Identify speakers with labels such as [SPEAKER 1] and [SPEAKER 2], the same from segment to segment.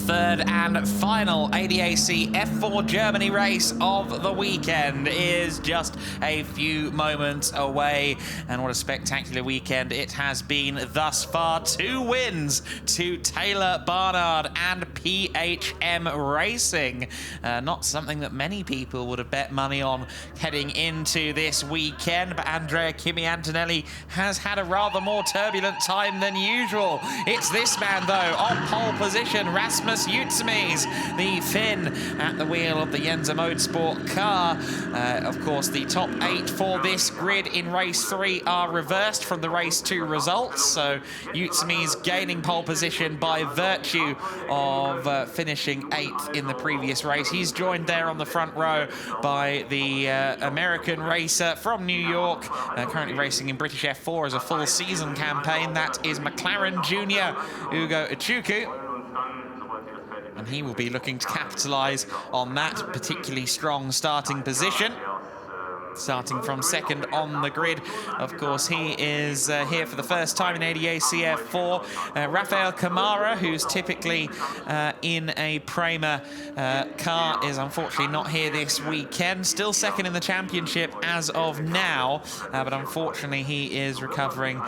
[SPEAKER 1] third and final ADAC F4 Germany race of the weekend is just a few moments away, and what a spectacular weekend it has been thus far. 2 wins to Taylor Barnard and PHM Racing. Not something that many people would have bet money on heading into this weekend, but Andrea Kimi Antonelli has had a rather more turbulent time than usual. It's this man, though, on pole position, Rasmus Utsmies, the Finn at the wheel of the Yenza Motorsport car. Of course, the top 8 for this grid in race 3 are reversed from the race 2 results, so Utsmies gaining pole position by virtue of finishing 8th in the previous race. He's joined there on the front row by the American racer from New York, currently racing in British F4 as a full season campaign. That is McLaren Junior Ugo Echuku, and he will be looking to capitalise on that particularly strong starting position. Starting from second on the grid, of course, he is here for the first time in ADAC F4. Rafael Kamara, who's typically in a Prema car, is unfortunately not here this weekend. Still second in the championship as of now, but unfortunately he is recovering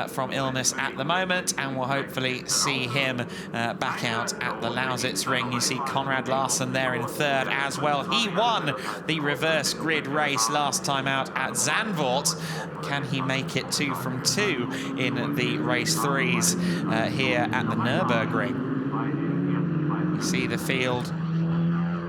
[SPEAKER 1] from illness at the moment, and we'll hopefully see him back out at the Lausitzring. You see Conrad Larson there in third as well. He won the reverse grid race last time out at Zandvoort. Can he make it 2 from 2 in the race 3s here at the Nürburgring? You see the field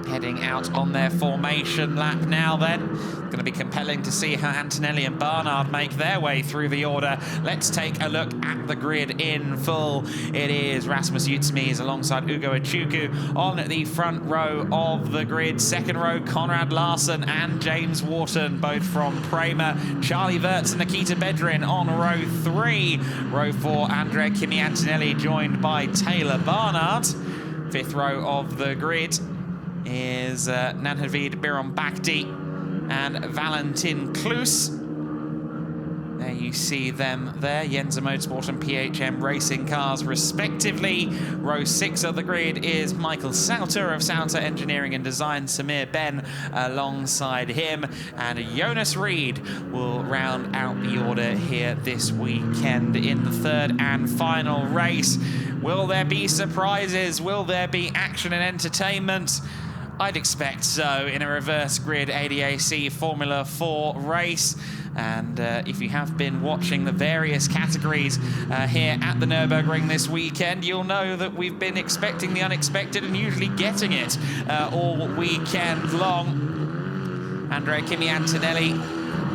[SPEAKER 1] heading out on their formation lap now then. Going to be compelling to see how Antonelli and Barnard make their way through the order. Let's take a look at the grid in full. It is Rasmus Utsmies alongside Ugo Echuku on the front row of the grid. Second row, Conrad Larson and James Wharton, both from Prema. Charlie Wirtz and Nikita Bedrin on row 3. Row 4, Andrea Kimi Antonelli joined by Taylor Barnard. Fifth row of the grid is Nanhavid Biron-Bakdi and Valentin Kloos. There you see them there, Yenza Motorsport and PHM Racing cars respectively. Row 6 of the grid is Michael Sauter of Sauter Engineering and Design, Samir Ben alongside him, and Jonas Reed will round out the order here this weekend in the third and final race. Will there be surprises? Will there be action and entertainment? I'd expect so in a reverse grid ADAC Formula 4 race. And if you have been watching the various categories here at the Nürburgring this weekend, you'll know that we've been expecting the unexpected and usually getting it all weekend long. Andrea Kimi Antonelli,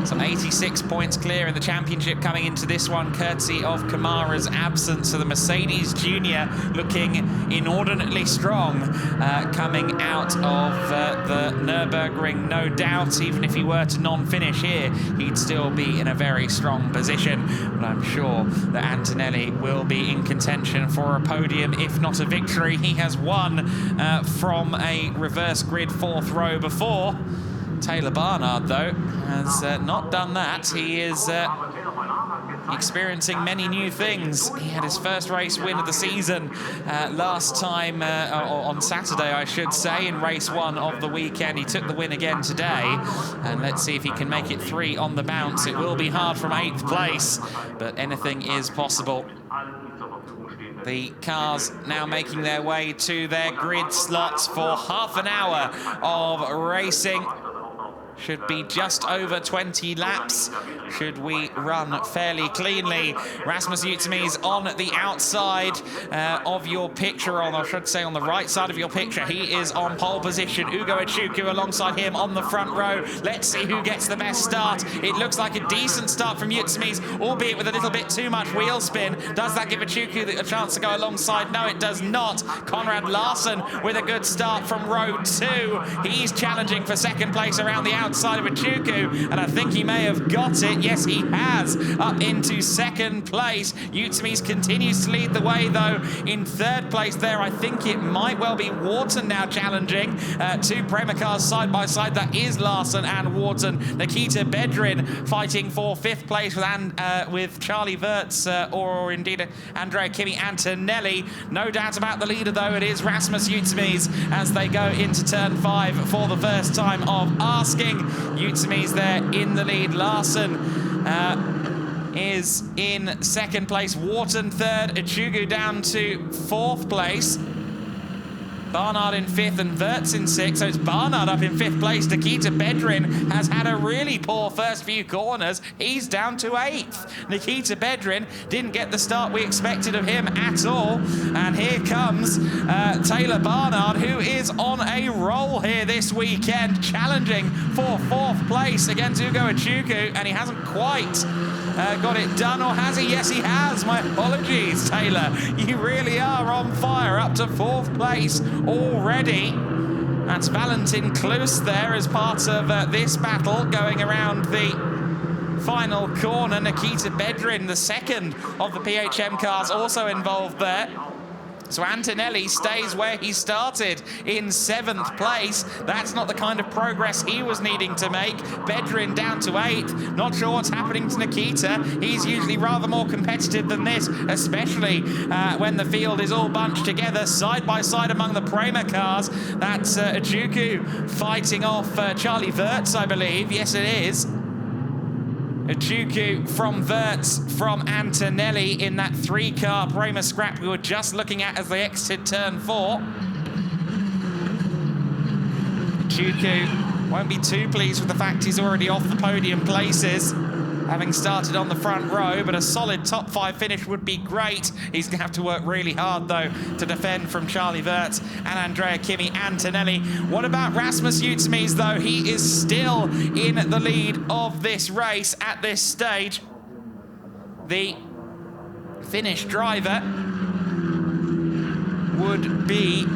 [SPEAKER 1] some 86 points clear in the championship coming into this one, courtesy of Kamara's absence. So the Mercedes Junior looking inordinately strong coming out of the Nürburgring, no doubt. Even if he were to non-finish here, he'd still be in a very strong position. But I'm sure that Antonelli will be in contention for a podium, if not a victory. He has won from a reverse grid 4th row before. Taylor Barnard, though, has not done that. He is experiencing many new things. He had his first race win of the season last time, on Saturday, I should say, in race 1 of the weekend. He took the win again today, and let's see if he can make it 3 on the bounce. It will be hard from 8th place, but anything is possible. The cars now making their way to their grid slots for half an hour of racing. Should be just over 20 laps, should we run fairly cleanly. Rasmus Utsmies on the outside of your picture, or I should say on the right side of your picture. He is on pole position. Ugo Echuku alongside him on the front row. Let's see who gets the best start. It looks like a decent start from Utsmies, albeit with a little bit too much wheel spin. Does that give Echuku a chance to go alongside? No, it does not. Conrad Larson with a good start from row 2. He's challenging for second place around the outside. outside of Uchuku, and I think he may have got it. Yes, he has, up into second place. Utsumis continues to lead the way, though. In third place there, I think it might well be Wharton now challenging. Two Prema cars side by side. That is Larson and Wharton. Nikita Bedrin fighting for fifth place with Charlie Wirtz, or indeed Andrea Kimi Antonelli. No doubt about the leader, though. It is Rasmus Utsumis as they go into turn 5 for the first time of asking. Utsumis there in the lead. Larson is in second place. Wharton third. Uchuku down to fourth place. Barnard in fifth and Wirtz in sixth. So it's Barnard up in fifth place. Nikita Bedrin has had a really poor first few corners. He's down to eighth. Nikita Bedrin didn't get the start we expected of him at all. And here comes Taylor Barnard, who is on a roll here this weekend, challenging for fourth place against Ugo Uchuku, and he hasn't quite got it done, or has he? Yes, he has. My apologies, Taylor. You really are on fire, up to fourth place already. That's Valentin Klus there as part of this battle going around the final corner. Nikita Bedrin, the second of the PHM cars, also involved there. So Antonelli stays where he started in seventh place. That's not the kind of progress he was needing to make. Bedrin down to eighth. Not sure what's happening to Nikita. He's usually rather more competitive than this, especially when the field is all bunched together side by side among the Prema cars. That's Uchuku fighting off Charlie Wirtz, I believe. Yes, it is. Uchuku from Wirtz, from Antonelli in that three-car Prema scrap we were just looking at as they exited turn 4. Uchuku won't be too pleased with the fact he's already off the podium places, having started on the front row, but a solid top 5 finish would be great. He's going to have to work really hard, though, to defend from Charlie Wirtz and Andrea Kimi Antonelli. What about Rasmus Utsumis, though? He is still in the lead of this race at this stage. The Finnish driver would be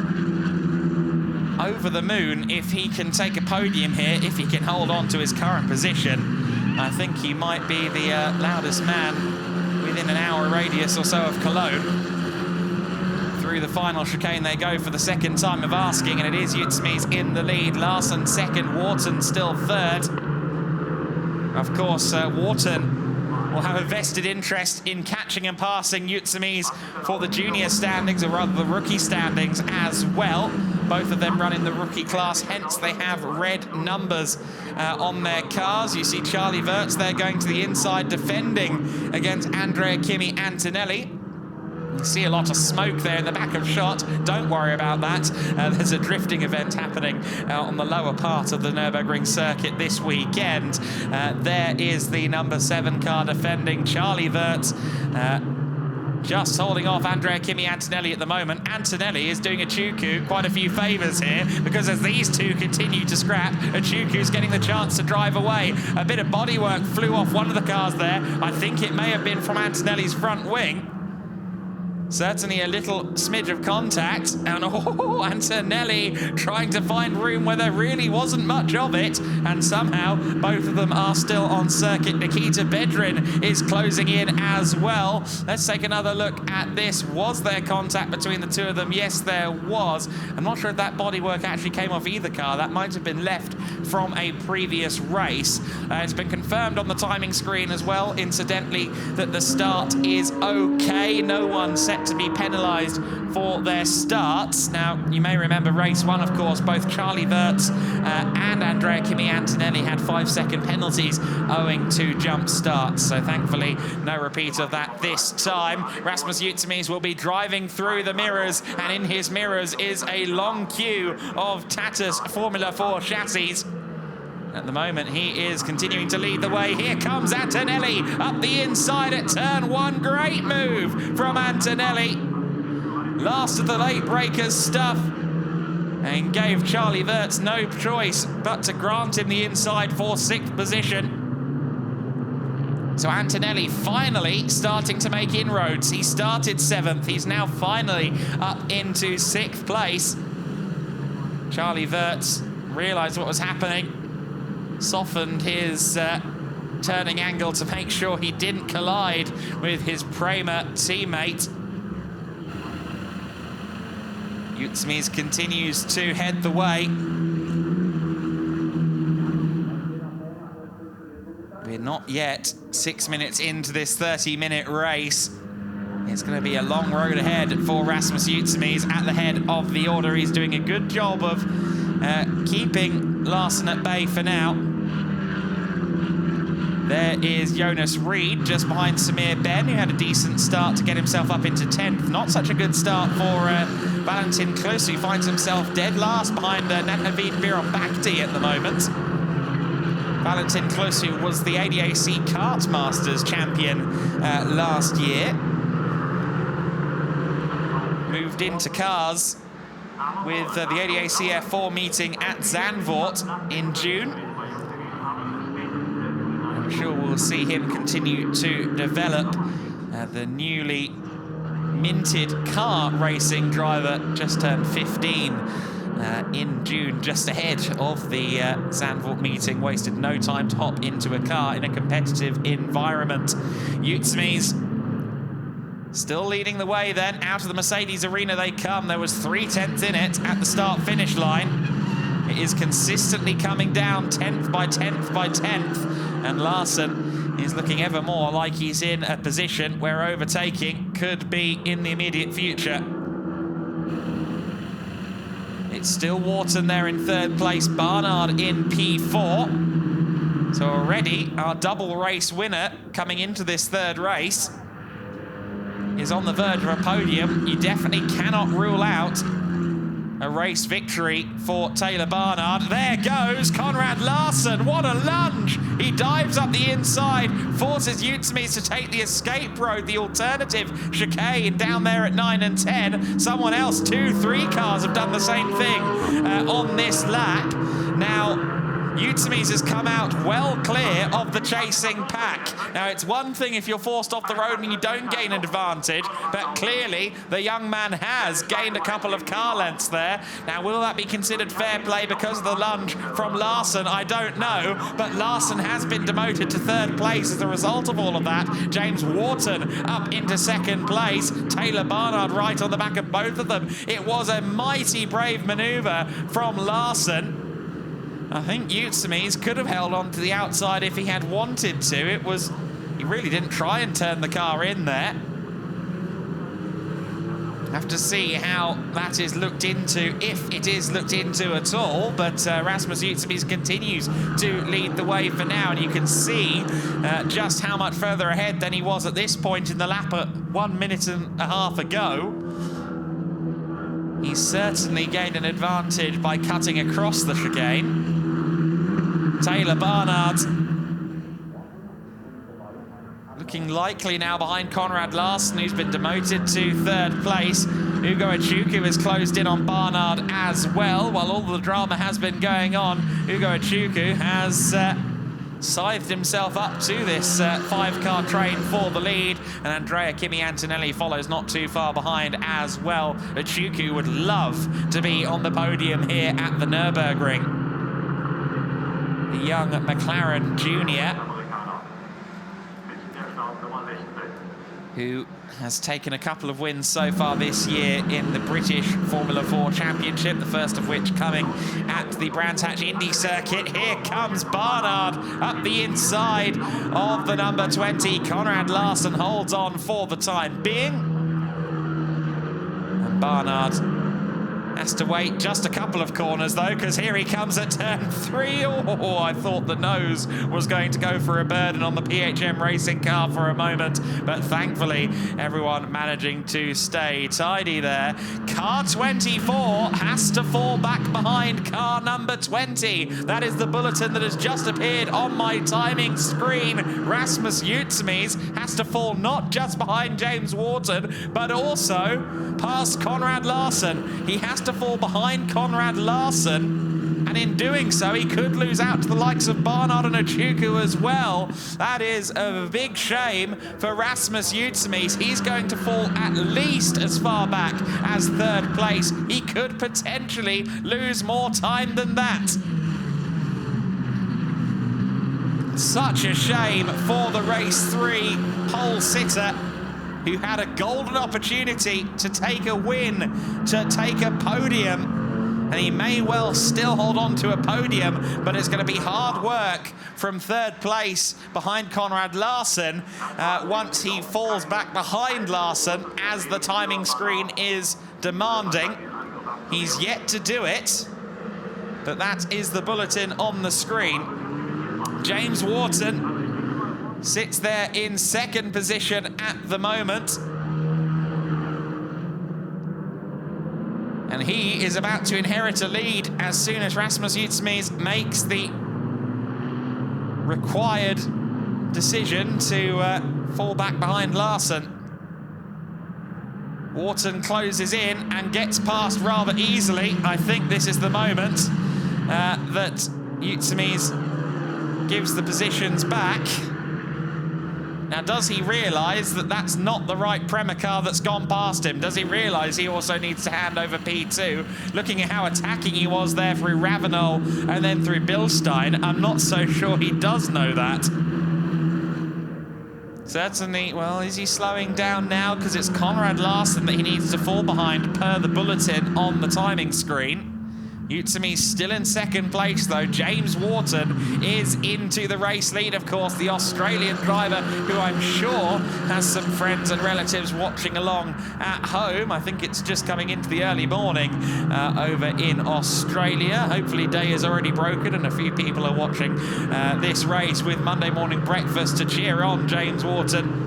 [SPEAKER 1] over the moon if he can take a podium here, if he can hold on to his current position. I think he might be the loudest man within an hour radius or so of Cologne. Through the final chicane they go for the second time of asking, and it is Utsumis in the lead. Larson second, Wharton still third. Of course, Wharton will have a vested interest in catching and passing Utsumis for the junior standings, or rather the rookie standings as well. Both of them run in the rookie class, hence they have red numbers on their cars. You see Charlie Wirtz there going to the inside, defending against Andrea Kimi Antonelli. You see a lot of smoke there in the back of shot. Don't worry about that. There's a drifting event happening on the lower part of the Nürburgring circuit this weekend. There is the number 7 car defending Charlie Wirtz. Just holding off Andrea Kimi Antonelli at the moment. Antonelli is doing Uchuku quite a few favours here, because as these two continue to scrap, Uchuku's getting the chance to drive away. A bit of bodywork flew off one of the cars there. I think it may have been from Antonelli's front wing. Certainly a little smidge of contact, and Antonelli trying to find room where there really wasn't much of it, and somehow both of them are still on circuit. Nikita Bedrin is closing in as well. Let's take another look at this. Was there contact between the two of them? Yes, there was. I'm not sure if that bodywork actually came off either car. That might have been left from a previous race. It's been confirmed on the timing screen as well, incidentally, that the start is okay. No one set to be penalised for their starts. Now, you may remember race 1, of course, both Charlie Wirtz and Andrea Kimi Antonelli had 5-second penalties owing to jump starts. So thankfully, no repeat of that this time. Rasmus Utsumis will be driving through the mirrors, and in his mirrors is a long queue of Tatuus Formula 4 chassis. At the moment, he is continuing to lead the way. Here comes Antonelli up the inside at turn 1. Great move from Antonelli. Last of the late breakers stuff, and gave Charlie Wirtz no choice but to grant him the inside for 6th position. So Antonelli finally starting to make inroads. He started 7th. He's now finally up into 6th place. Charlie Wirtz realised what was happening. softened his turning angle to make sure he didn't collide with his Prema teammate. Utsmies continues to head the way. We're not yet 6 minutes into this 30-minute race. It's going to be a long road ahead for Rasmus Utsmies at the head of the order. He's doing a good job of keeping Larson at bay for now. There is Jonas Reed just behind Samir Ben, who had a decent start to get himself up into 10th. Not such a good start for Valentin Klus, who finds himself dead last behind Navid Birobakti at the moment. Valentin Klus, who was the ADAC Kart Masters champion last year, moved into cars with the ADAC F4 meeting at Zandvoort in June. I'm sure we'll see him continue to develop. The newly minted car racing driver just turned 15 in June, just ahead of the Zandvoort meeting. Wasted no time to hop into a car in a competitive environment. Utsmies still leading the way then. Out of the Mercedes arena they come. There was 3/10 in it at the start-finish line. It is consistently coming down 10th by 10th by 10th. And Larson is looking ever more like he's in a position where overtaking could be in the immediate future. It's still Wharton there in 3rd place, Barnard in P4. So already our double race winner coming into this 3rd race is on the verge of a podium. You definitely cannot rule out a race victory for Taylor Barnard. There goes Conrad Larson. What a lunge! He dives up the inside, forces Utsmies to take the escape road, the alternative chicane down there at 9 and 10. Someone else, 2-3 cars have done the same thing on this lap. Now, Utsmies has come out well clear of the chasing pack. Now, it's one thing if you're forced off the road and you don't gain an advantage, but clearly the young man has gained a couple of car lengths there. Now, will that be considered fair play because of the lunge from Larson? I don't know, but Larson has been demoted to 3rd place as a result of all of that. James Wharton up into 2nd place. Taylor Barnard right on the back of both of them. It was a mighty brave maneuver from Larson. I think Utsmies could have held on to the outside if he had wanted to. He really didn't try and turn the car in there. Have to see how that is looked into, if it is looked into at all. But Rasmus Utsmies continues to lead the way for now, and you can see just how much further ahead than he was at this point in the lap at 1 minute and a half ago. He's certainly gained an advantage by cutting across the chicane. Taylor Barnard looking likely now behind Conrad Larson, who's been demoted to 3rd place. Ugo Echuku has closed in on Barnard as well. While all the drama has been going on, Ugo Echuku has scythed himself up to this 5-car train for the lead, and Andrea Kimi Antonelli follows not too far behind as well. Echuku would love to be on the podium here at the Nürburgring. The young McLaren junior, who has taken a couple of wins so far this year in the British Formula 4 Championship, the first of which coming at the Brands Hatch Indy circuit. Here comes Barnard up the inside of the number 20. Conrad Larson holds on for the time being. And Barnard has to wait just a couple of corners, though, because here he comes at turn 3. Oh, I thought the nose was going to go for a burden on the PHM racing car for a moment, but thankfully everyone managing to stay tidy there. Car 24 has to fall back behind car number 20. That is the bulletin that has just appeared on my timing screen. Rasmus Utsmies has to fall not just behind James Wharton, but also past Conrad Larson. He has to fall behind Conrad Larson, and in doing so he could lose out to the likes of Barnard and Echuku as well. That is a big shame for Rasmus Utsmies. He's going to fall at least as far back as 3rd place. He could potentially lose more time than that. Such a shame for the race 3 pole sitter, who had a golden opportunity to take a win, to take a podium. And he may well still hold on to a podium, but it's going to be hard work from 3rd place behind Conrad Larson once he falls back behind Larson, as the timing screen is demanding. He's yet to do it, but that is the bulletin on the screen. James Wharton sits there in 2nd position at the moment. And he is about to inherit a lead as soon as Rasmus Utsmies makes the required decision to fall back behind Larson. Wharton closes in and gets past rather easily. I think this is the moment that Utsmies gives the positions back. Now, does he realise that that's not the right Prema car that's gone past him? Does he realise he also needs to hand over P2? Looking at how attacking he was there through Ravenel and then through Bilstein, I'm not so sure he does know that. Certainly, well, is he slowing down now? Because it's Conrad Larson that he needs to fall behind per the bulletin on the timing screen. Utsmies still in 2nd place, though. James Wharton is into the race lead, of course, the Australian driver, who I'm sure has some friends and relatives watching along at home. I think it's just coming into the early morning over in Australia. Hopefully day is already broken and a few people are watching this race with Monday morning breakfast to cheer on James Wharton.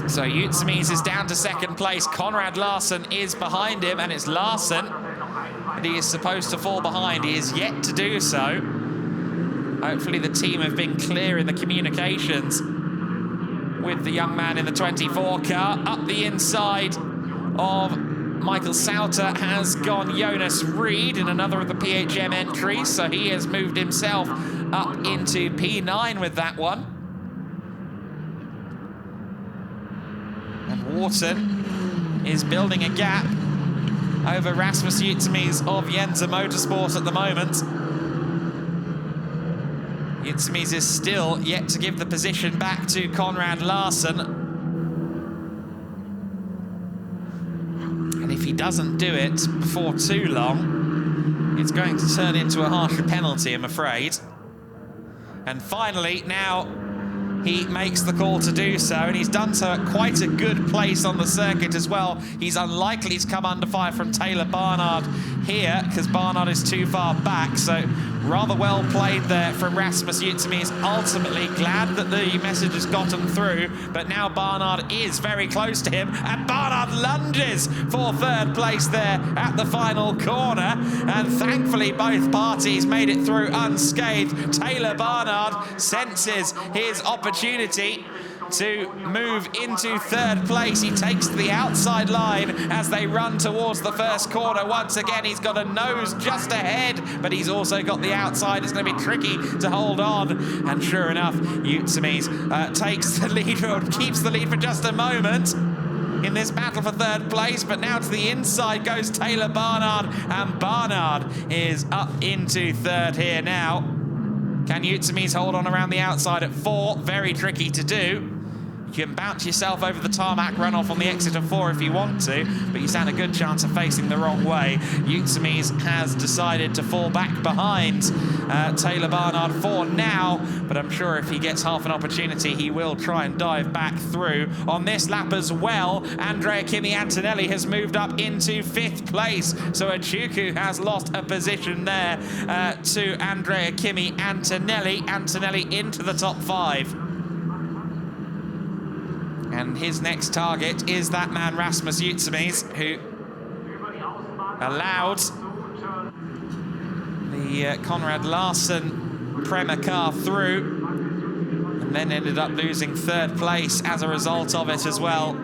[SPEAKER 1] So Utsmies is down to 2nd place. Conrad Larson is behind him, and it's Larson that he is supposed to fall behind. He is yet to do so. Hopefully the team have been clear in the communications with the young man in the 24 car. Up the inside of Michael Sauter has gone Jonas Reed in another of the PHM entries, so he has moved himself up into P9 with that one. And Wharton is building a gap over Rasmus Utsmies of ADAC Motorsport at the moment. Utsmies is still yet to give the position back to Conrad Larson. And if he doesn't do it before too long, it's going to turn into a harsher penalty, I'm afraid. And finally, now he makes the call to do so, and he's done so at quite a good place on the circuit as well. He's unlikely to come under fire from Taylor Barnard here, because Barnard is too far back, so rather well played there from Rasmus Utsmies. Ultimately glad that the message has gotten through, but now Barnard is very close to him, and Barnard lunges for 3rd place there at the final corner, and thankfully both parties made it through unscathed. Taylor Barnard senses his opportunity to move into 3rd place. He takes to the outside line as they run towards the 1st corner. Once again, he's got a nose just ahead, but he's also got the outside. It's going to be tricky to hold on. And sure enough, Utsmies takes the lead, or keeps the lead for just a moment in this battle for 3rd place, but now to the inside goes Taylor Barnard, and Barnard is up into 3rd here now. Can Utsmies hold on around the outside at 4? Very tricky to do. You can bounce yourself over the tarmac runoff on the exit of 4 if you want to, but you stand a good chance of facing the wrong way. Utsmies has decided to fall back behind Taylor Barnard for now, but I'm sure if he gets half an opportunity, he will try and dive back through. On this lap as well, Andrea Kimi Antonelli has moved up into 5th place, so Achuku has lost a position there to Andrea Kimi Antonelli. Antonelli into the top 5. And his next target is that man Rasmus Utsmies, who allowed the Conrad Larson Prema car through, and then ended up losing 3rd place as a result of it as well.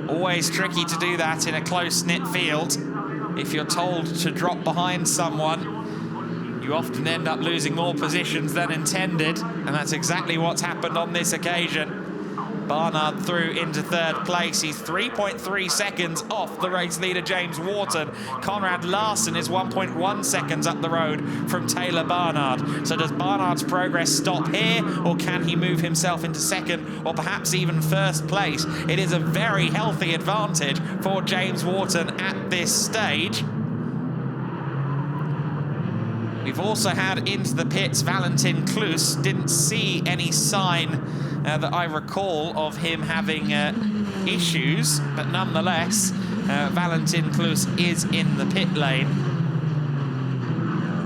[SPEAKER 1] Always tricky to do that in a close-knit field. If you're told to drop behind someone, you often end up losing more positions than intended, and that's exactly what's happened on this occasion. Barnard through into third place. He's 3.3 seconds off the race leader, James Wharton. Conrad Larson is 1.1 seconds up the road from Taylor Barnard. So does Barnard's progress stop here, or can he move himself into second, or perhaps even first place? It is a very healthy advantage for James Wharton at this stage. We've also had into the pits Valentin Kloos. Didn't see any sign that I recall of him having issues, but nonetheless, Valentin Kloos is in the pit lane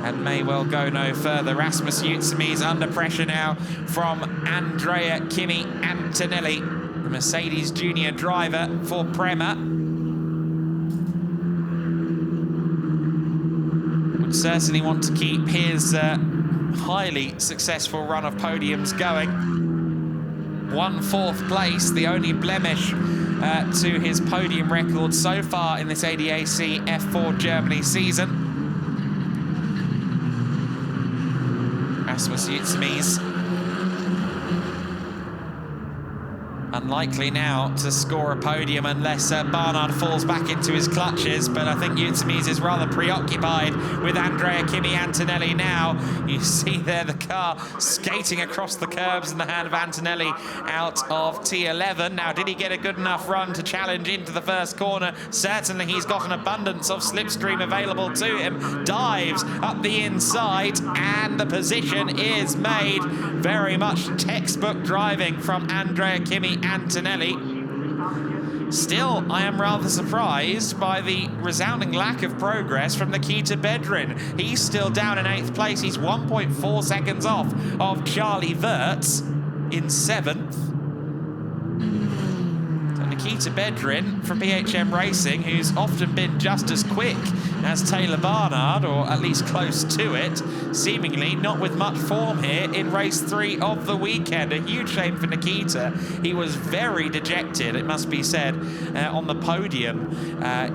[SPEAKER 1] and may well go no further. Rasmus Utsumi under pressure now from Andrea Kimi Antonelli, the Mercedes junior driver for Prema. Would certainly want to keep his highly successful run of podiums going. 4th place, the only blemish to his podium record so far in this ADAC F4 Germany season. Rasmus Utsumi's unlikely now to score a podium unless Barnard falls back into his clutches, but I think Utsumi's is rather preoccupied with Andrea Kimi Antonelli now. You see there the car skating across the curbs in the hand of Antonelli out of T11. Now, did he get a good enough run to challenge into the first corner? Certainly he's got an abundance of slipstream available to him. Dives up the inside, and the position is made. Very much textbook driving from Andrea Kimi Antonelli. Still, I am rather surprised by the resounding lack of progress from Nikita Bedrin. He's still down in 8th place. He's 1.4 seconds off of Charlie Wirtz in 7th. So Nikita Bedrin from BHM Racing, who's often been just as quick as Taylor Barnard, or at least close to it, seemingly not with much form here in race 3 of the weekend. A huge shame for Nikita. He was very dejected, it must be said, on the podium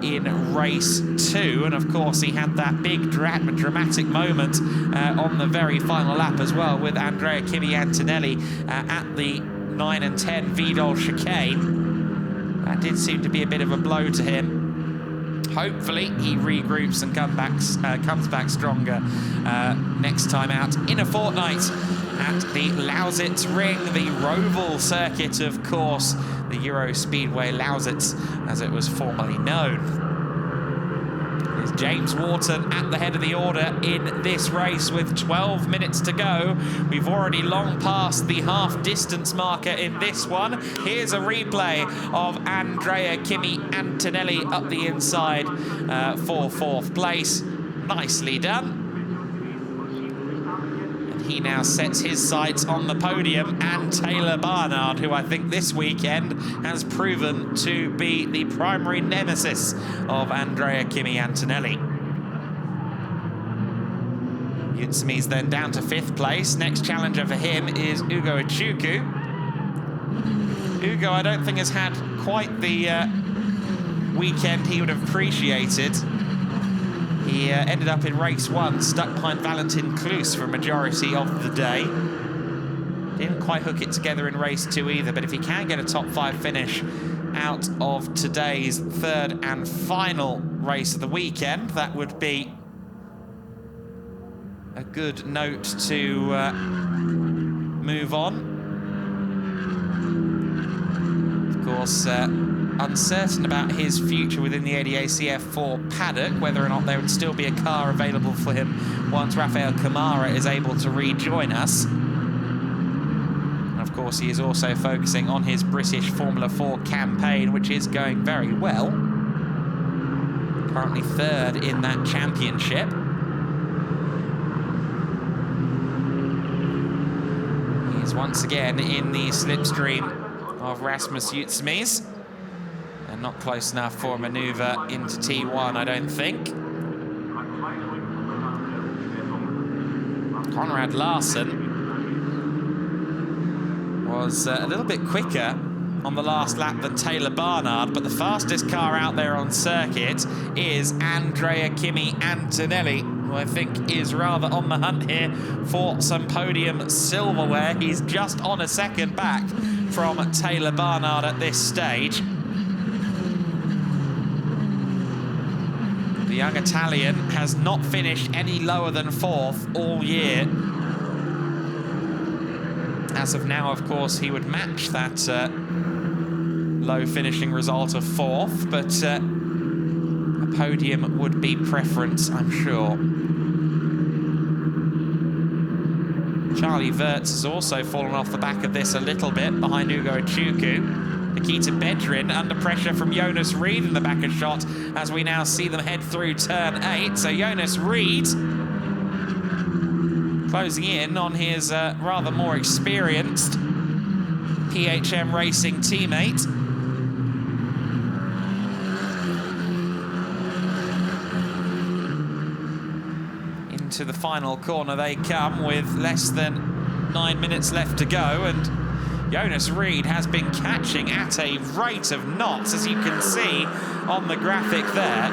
[SPEAKER 1] in race 2, and of course he had that big dramatic moment on the very final lap as well with Andrea Kimi Antonelli at the 9 and 10 Vidal chicane. That did seem to be a bit of a blow to him. Hopefully he regroups and comes back stronger next time out in a fortnight at the Lausitz Ring, the Roval circuit, of course, the Euro Speedway Lausitz, as it was formerly known. It's James Wharton at the head of the order in this race with 12 minutes to go. We've already long passed the half-distance marker in this one. Here's a replay of Andrea Kimi Antonelli up the inside for 4th place. Nicely done. He now sets his sights on the podium, and Taylor Barnard, who I think this weekend has proven to be the primary nemesis of Andrea Kimi Antonelli. Utsumi's then down to 5th place. Next challenger for him is Ugo Ichuku. Ugo, I don't think, has had quite the weekend he would have appreciated. He ended up in race 1, stuck behind Valentin Kloos for a majority of the day. Didn't quite hook it together in race 2 either, but if he can get a top 5 finish out of today's 3rd and final race of the weekend, that would be a good note to move on. Of course, uncertain about his future within the ADAC F4 paddock, whether or not there would still be a car available for him once Rafael Kamara is able to rejoin us. And of course, he is also focusing on his British Formula 4 campaign, which is going very well. Currently 3rd in that championship. He is once again in the slipstream of Rasmus Utsumi's. And not close enough for a manoeuvre into T1, I don't think. Conrad Larson was a little bit quicker on the last lap than Taylor Barnard, but the fastest car out there on circuit is Andrea Kimi Antonelli, who I think is rather on the hunt here for some podium silverware. He's just on a second back from Taylor Barnard at this stage. The young Italian has not finished any lower than 4th all year. As of now, of course, he would match that low finishing result of 4th, but a podium would be preference, I'm sure. Charlie Wirtz has also fallen off the back of this a little bit behind Ugo Chukwu. Nikita Bedrin under pressure from Jonas Reed in the back of shot as we now see them head through turn 8. So Jonas Reed closing in on his rather more experienced PHM Racing teammate. Into the final corner they come with less than 9 minutes left to go, and Jonas Reed has been catching at a rate of knots, as you can see on the graphic there.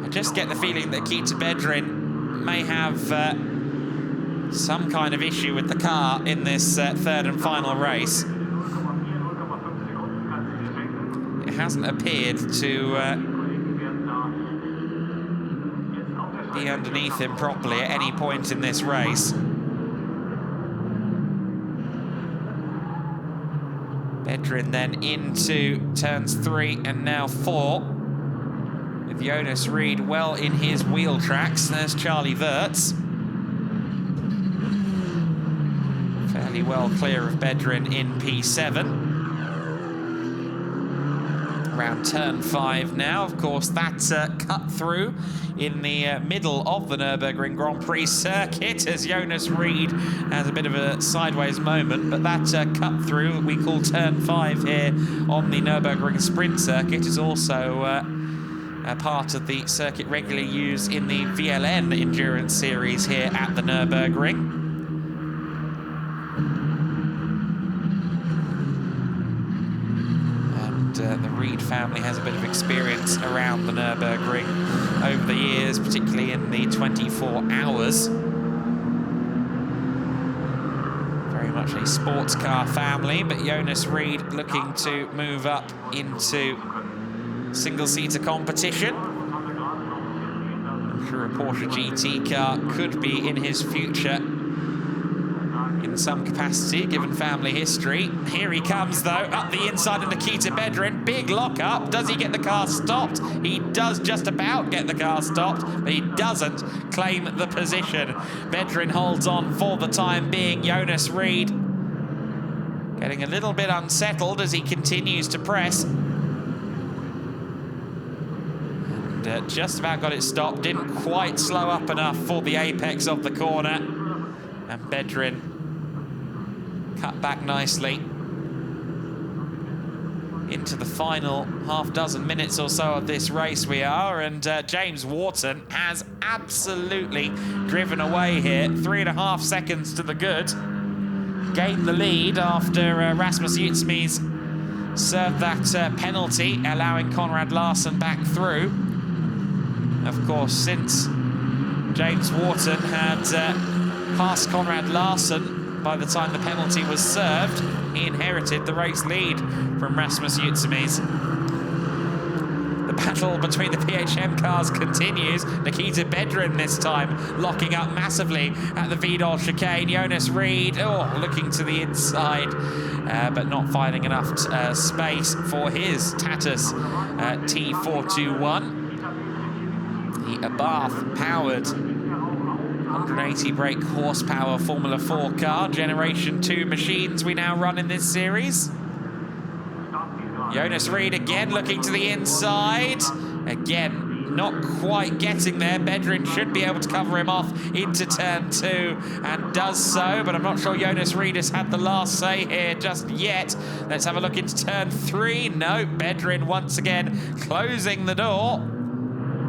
[SPEAKER 1] I just get the feeling that Nikita Bedrin may have some kind of issue with the car in this third and final race. It hasn't appeared to be underneath him properly at any point in this race. Bedrin then into turns 3 and now 4, with Jonas Reed well in his wheel tracks. There's Charlie Wirtz. Fairly well clear of Bedrin in P7. Around turn 5 now, of course, that's cut through in the middle of the Nürburgring Grand Prix circuit, as Jonas Reed has a bit of a sideways moment, but that cut through we call turn 5 here on the Nürburgring sprint circuit is also a part of the circuit regularly used in the VLN endurance series here at the Nürburgring. The Reed family has a bit of experience around the Nürburgring over the years, particularly in the 24 hours. Very much a sports car family, but Jonas Reed looking to move up into single-seater competition. I'm sure a Porsche GT car could be in his future in some capacity, given family history. Here he comes, though, up the inside of Nikita Bedrin. Big lock-up. Does he get the car stopped? He does just about get the car stopped, but he doesn't claim the position. Bedrin holds on for the time being. Jonas Reed getting a little bit unsettled as he continues to press. And just about got it stopped. Didn't quite slow up enough for the apex of the corner. And Bedrin cut back nicely. Into the final half dozen minutes or so of this race we are, and James Wharton has absolutely driven away here. 3.5 seconds to the good. Gained the lead after Rasmus Utsmies served that penalty, allowing Conrad Larson back through. Of course, since James Wharton had passed Conrad Larson by the time the penalty was served, he inherited the race lead from Rasmus Utsmies. The battle between the PHM cars continues. Nikita Bedrin this time locking up massively at the Vidal chicane. Jonas Reed, looking to the inside, but not finding enough space for his Tatus T421. The Abarth-powered 180 brake horsepower Formula 4 car, Generation 2 machines we now run in this series. Jonas Reed again looking to the inside. Again, not quite getting there. Bedrin should be able to cover him off into turn 2 and does so, but I'm not sure Jonas Reed has had the last say here just yet. Let's have a look into turn 3. No, Bedrin once again closing the door.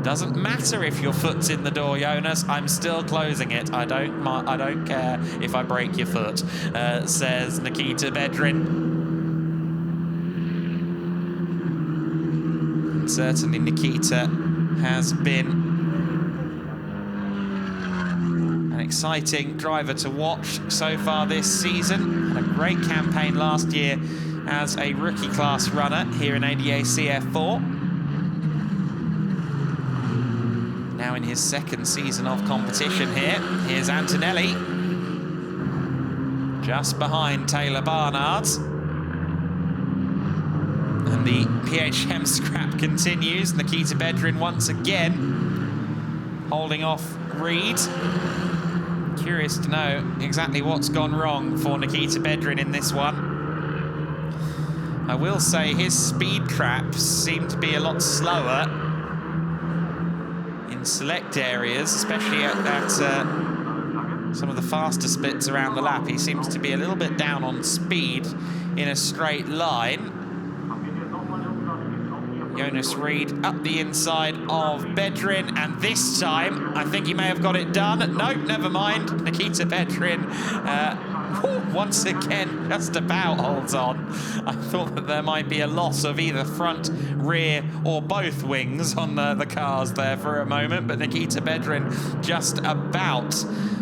[SPEAKER 1] Doesn't matter if your foot's in the door, Jonas. I'm still closing it. I don't care if I break your foot, says Nikita Bedrin. And certainly Nikita has been an exciting driver to watch so far this season. Had a great campaign last year as a rookie class runner here in ADAC F4. Now in his second season of competition here. Here's Antonelli, just behind Taylor Barnard. And the PHM scrap continues. Nikita Bedrin once again holding off Reed. Curious to know exactly what's gone wrong for Nikita Bedrin in this one. I will say his speed traps seem to be a lot slower in select areas, especially at some of the faster splits around the lap. He seems to be a little bit down on speed in a straight line. Jonas Reed up the inside of Bedrin, and this time I think he may have got it done. No, never mind. Nikita Bedrin once again just about holds on. I thought that there might be a loss of either front, rear or both wings on the cars there for a moment, but Nikita Bedrin just about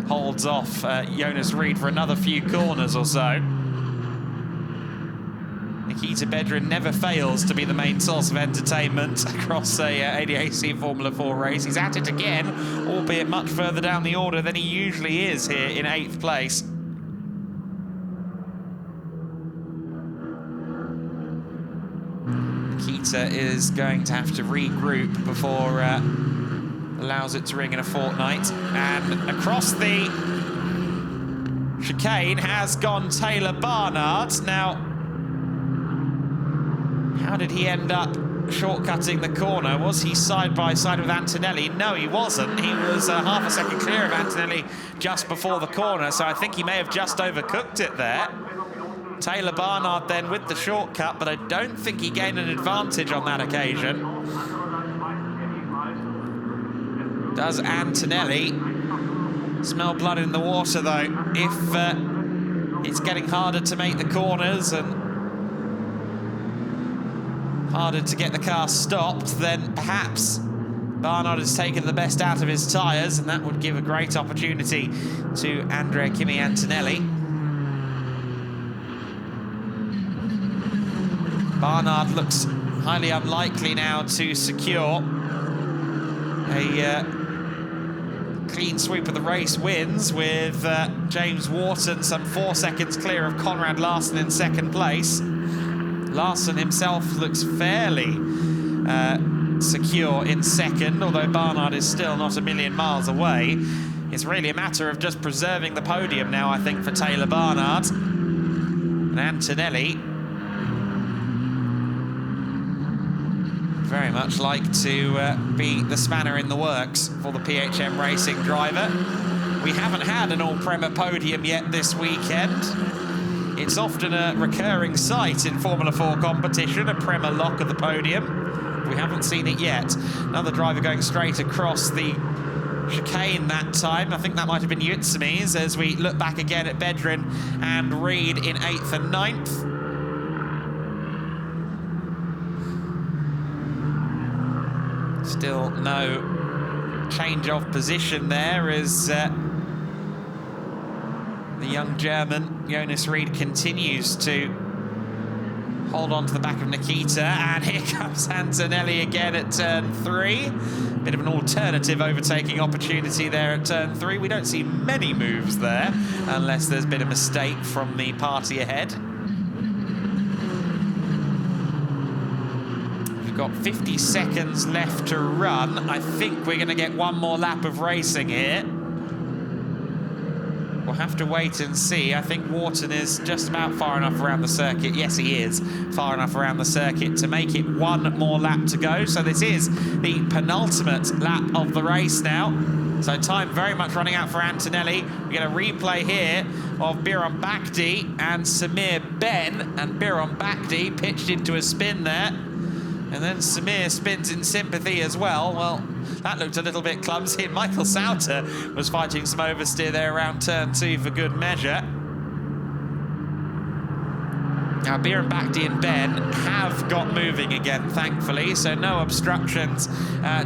[SPEAKER 1] holds off Jonas Reed for another few corners or so. Nikita Bedrin never fails to be the main source of entertainment across a ADAC Formula 4 race. He's at it again, albeit much further down the order than he usually is here in 8th place. Nikita is going to have to regroup before allows it to ring in a fortnight. And across the chicane has gone Taylor Barnard. Now, how did he end up shortcutting the corner? Was he side by side with Antonelli? No, he wasn't. He was half a second clear of Antonelli just before the corner, so I think he may have just overcooked it there. Taylor Barnard then with the shortcut, but I don't think he gained an advantage on that occasion. Does Antonelli smell blood in the water, though? If it's getting harder to make the corners and harder to get the car stopped, then perhaps Barnard has taken the best out of his tyres, and that would give a great opportunity to Andrea Kimi Antonelli. Barnard looks highly unlikely now to secure a clean sweep of the race wins, with James Wharton some 4 seconds clear of Conrad Larson in second place. Larson himself looks fairly secure in second, although Barnard is still not a million miles away. It's really a matter of just preserving the podium now, I think, for Taylor Barnard. And Antonelli very much like to be the spanner in the works for the PHM Racing driver. We haven't had an all-Prema podium yet this weekend. It's often a recurring sight in Formula 4 competition, a Prema lock of the podium. We haven't seen it yet. Another driver going straight across the chicane that time. I think that might have been Yutsami's, as we look back again at Bedrin and Reed in 8th and 9th. Still no change of position there, as the young German Jonas Reed continues to hold on to the back of Nikita, and here comes Antonelli again at turn 3. Bit of an alternative overtaking opportunity there at turn 3. We don't see many moves there, unless there's been a mistake from the party ahead. We've got 50 seconds left to run. I think we're going to get one more lap of racing here. We'll have to wait and see. I think Wharton is just about far enough around the circuit. Yes, he is far enough around the circuit to make it one more lap to go. So this is the penultimate lap of the race now. So time very much running out for Antonelli. We get a replay here of Biron Bakdi and Samir Ben. And Biron Bakdi pitched into a spin there. And then Samir spins in sympathy as well. Well, that looked a little bit clumsy, and Michael Sauter was fighting some oversteer there around turn 2 for good measure. Now, Biron Bakdi and Ben have got moving again, thankfully, so no obstructions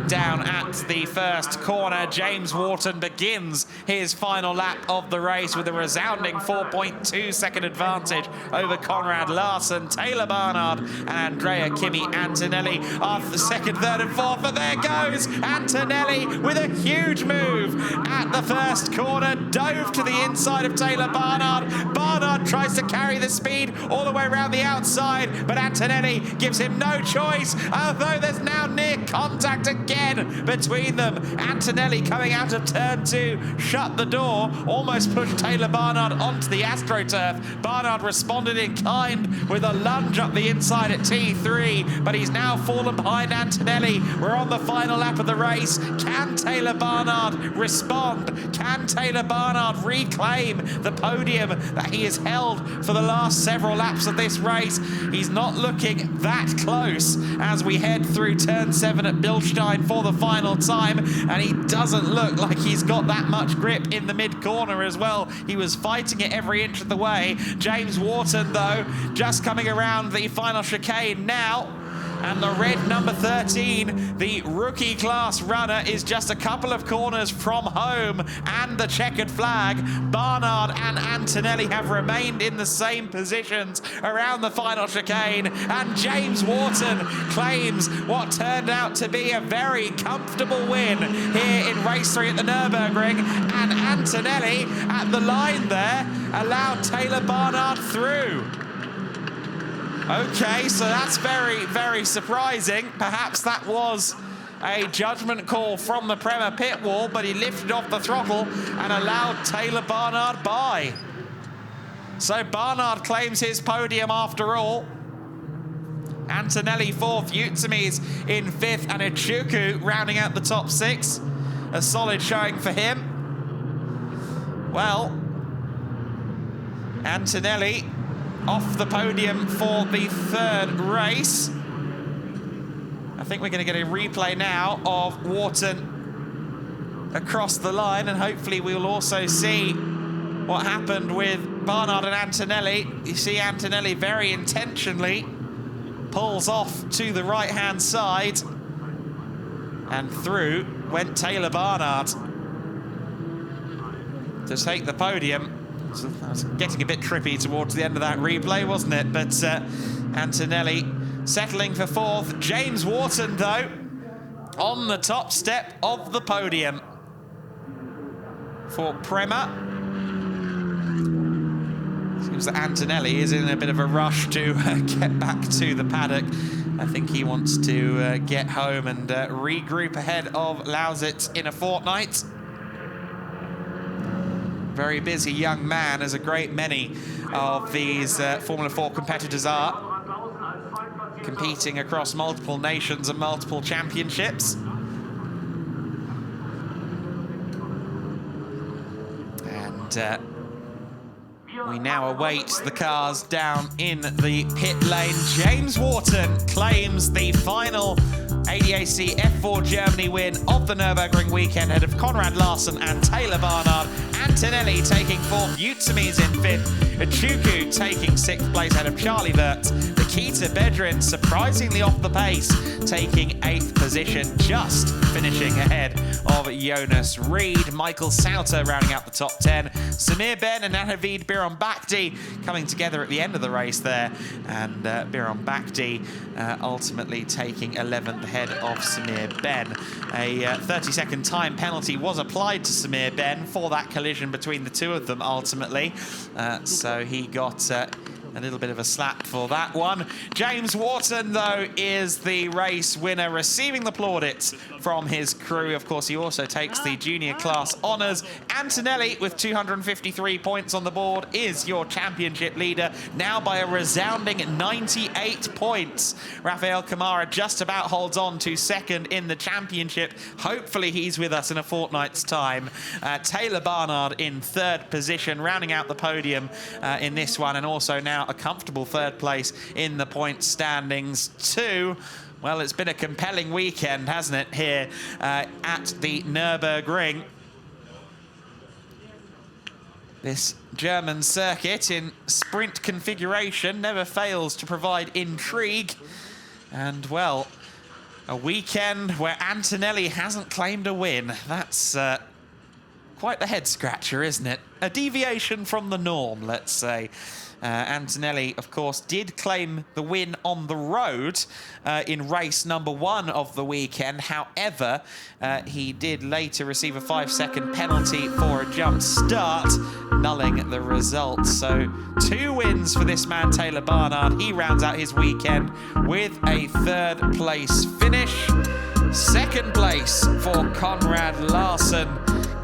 [SPEAKER 1] down at the first corner. James Wharton begins his final lap of the race with a resounding 4.2 second advantage over Conrad Larson. Taylor Barnard and Andrea Kimi Antonelli are the second, third and fourth, but there goes Antonelli with a huge move at the first corner, dove to the inside of Taylor Barnard. Barnard tries to carry the speed all the way around the outside, but Antonelli gives him no choice, although there's now near contact again between them. Antonelli coming out of turn 2, shut the door, almost pushed Taylor Barnard onto the AstroTurf. Barnard responded in kind with a lunge up the inside at T3, but he's now fallen behind Antonelli. We're on the final lap of the race. Can Taylor Barnard respond? Can Taylor Barnard reclaim the podium that he has held for the last several laps of this race? He's not looking that close as we head through turn 7 at Bilstein for the final time, and he doesn't look like he's got that much grip in the mid-corner as well. He was fighting it every inch of the way. James Wharton, though, just coming around the final chicane now. And the red number 13, the rookie class runner, is just a couple of corners from home and the checkered flag. Barnard and Antonelli have remained in the same positions around the final chicane, and James Wharton claims what turned out to be a very comfortable win here in race 3 at the Nürburgring. And Antonelli at the line there allowed Taylor Barnard through. Okay, so that's very, very surprising. Perhaps that was a judgment call from the Prema pit wall, but he lifted off the throttle and allowed Taylor Barnard by. So Barnard claims his podium after all. Antonelli 4th, Utsumi's in 5th, and Ichuku rounding out the top 6. A solid showing for him. Well, Antonelli off the podium for the 3rd race. I think we're going to get a replay now of Wharton across the line, and hopefully we will also see what happened with Barnard and Antonelli. You see Antonelli very intentionally pulls off to the right-hand side, and through went Taylor Barnard to take the podium. So that was getting a bit trippy towards the end of that replay, wasn't it? But Antonelli settling for 4th. James Wharton, though, on the top step of the podium for Prema. Seems that Antonelli is in a bit of a rush to get back to the paddock. I think he wants to get home and regroup ahead of Lausitz in a fortnight. Very busy young man, as a great many of these Formula 4 competitors are, competing across multiple nations and multiple championships. And we now await the cars down in the pit lane. James Wharton claims the final ADAC F4 Germany win of the Nürburgring weekend ahead of Conrad Larson and Taylor Barnard. Antonelli taking 4th, Utsumi's in 5th, Ichuku taking 6th place ahead of Charlie Wirtz. Nikita Bedrin surprisingly off the pace, taking 8th position, just finishing ahead of Jonas Reed. Michael Sauter rounding out the top 10. Samir Ben and Nahavid Biron-Bakdi coming together at the end of the race there, and Biron-Bakdi ultimately taking 11th ahead of Samir Ben. A 30-second time penalty was applied to Samir Ben for that collision between the two of them ultimately, so he got a little bit of a slap for that one. James Wharton, though, is the race winner, receiving the plaudits from his crew. Of course, he also takes the junior class honours. Antonelli, with 253 points on the board, is your championship leader, now by a resounding 98 points. Rafael Kamara just about holds on to 2nd in the championship. Hopefully he's with us in a fortnight's time. Taylor Barnard in 3rd position, rounding out the podium in this one, and also now a comfortable 3rd place in the point standings too. Well, it's been a compelling weekend, hasn't it, here at the Nürburgring. This German circuit in sprint configuration never fails to provide intrigue. And, well, a weekend where Antonelli hasn't claimed a win. That's quite the head-scratcher, isn't it? A deviation from the norm, let's say. Antonelli, of course, did claim the win on the road in race number 1 of the weekend. However, he did later receive a 5-second penalty for a jump start, nulling the result. So 2 wins for this man, Taylor Barnard. He rounds out his weekend with a 3rd place finish. 2nd place for Conrad Larson,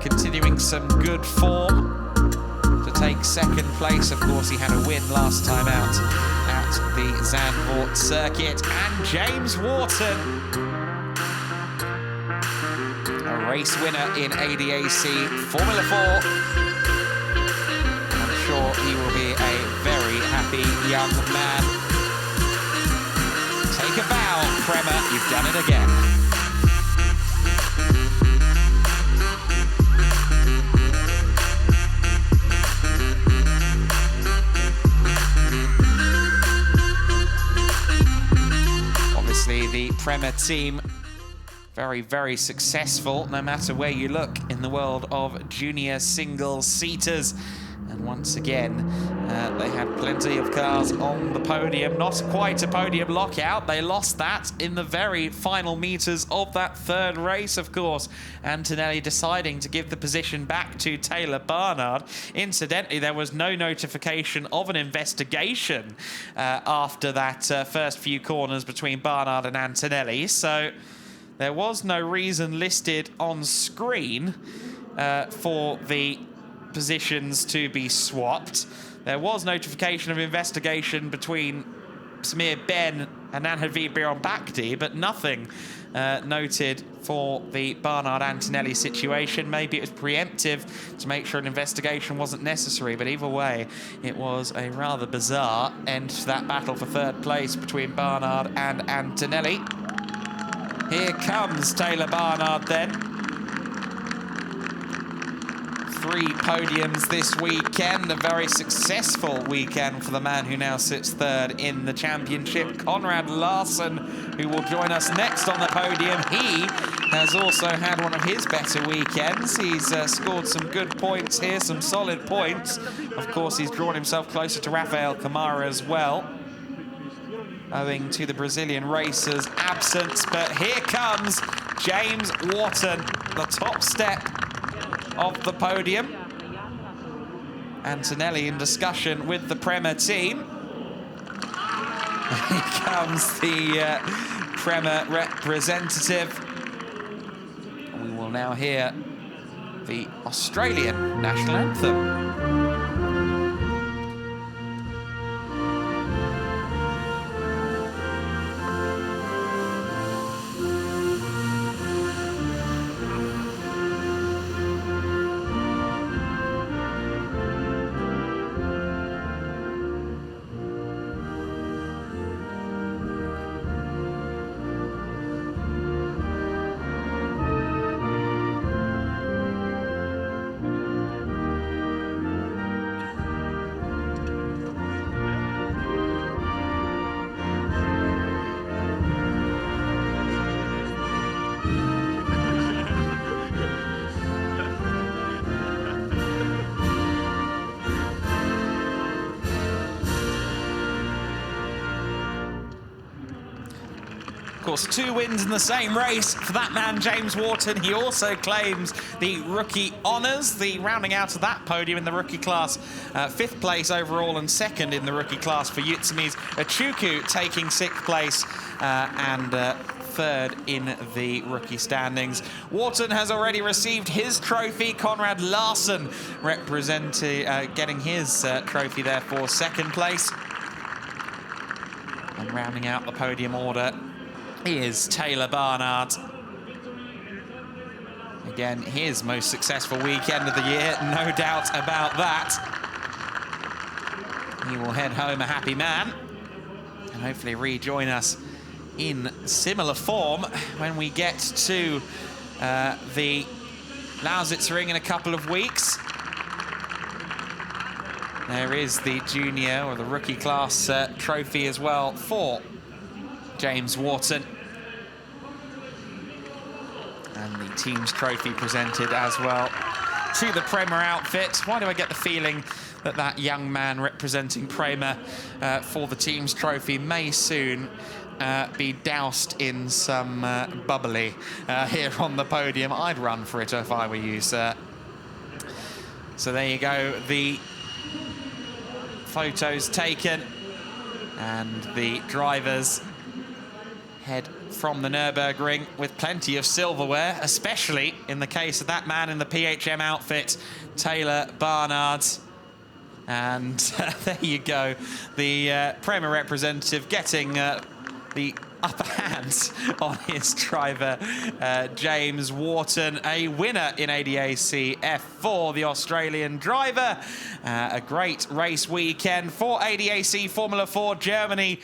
[SPEAKER 1] continuing some good form to take 2nd place. Of course, he had a win last time out at the Zandvoort circuit. And James Wharton, a race winner in ADAC Formula 4. I'm sure he will be a very happy young man. Take a bow, Prema, you've done it again. The Prema team, very, very successful, no matter where you look in the world of junior single-seaters. And once again, they had plenty of cars on the podium. Not quite a podium lockout. They lost that in the very final meters of that 3rd race, of course. Antonelli deciding to give the position back to Taylor Barnard. Incidentally, there was no notification of an investigation after that first few corners between Barnard and Antonelli. So there was no reason listed on screen for the positions to be swapped. There was notification of investigation between Samir Ben and Anhavid Bakdi, but nothing noted for the Barnard-Antonelli situation. Maybe it was preemptive to make sure an investigation wasn't necessary, but either way, it was a rather bizarre end to that battle for 3rd place between Barnard and Antonelli. Here comes Taylor Barnard then. 3 podiums this weekend, a very successful weekend for the man who now sits 3rd in the championship, Conrad Larson, who will join us next on the podium. He has also had one of his better weekends. He's scored some good points here, some solid points. Of course, he's drawn himself closer to Rafael Kamara as well, owing to the Brazilian racer's absence. But here comes James Wharton, the top step of the podium. Antonelli in discussion with the Prema team. Here comes the Prema representative. We will now hear the Australian national anthem. Of course, 2 wins in the same race for that man, James Wharton. He also claims the rookie honours, the rounding out of that podium in the rookie class. 5th place overall and 2nd in the rookie class for Utsumis Achuku, taking 6th place and 3rd in the rookie standings. Wharton has already received his trophy. Conrad Larson getting his trophy there for 2nd place. And rounding out the podium order is Taylor Barnard. Again, his most successful weekend of the year, no doubt about that. He will head home a happy man and hopefully rejoin us in similar form when we get to the Lausitzring in a couple of weeks. There is the junior or the rookie class trophy as well for James Wharton. And the team's trophy presented as well to the Prema outfit. Why do I get the feeling that that young man representing Prema for the team's trophy may soon be doused in some bubbly here on the podium? I'd run for it if I were you, sir. So there you go, the photos taken, and the drivers head from the Nürburgring with plenty of silverware, especially in the case of that man in the PHM outfit, Taylor Barnard. And there you go, the Prema representative getting the upper hand on his driver, James Wharton, a winner in ADAC F4, the Australian driver. A great race weekend for ADAC Formula 4 Germany.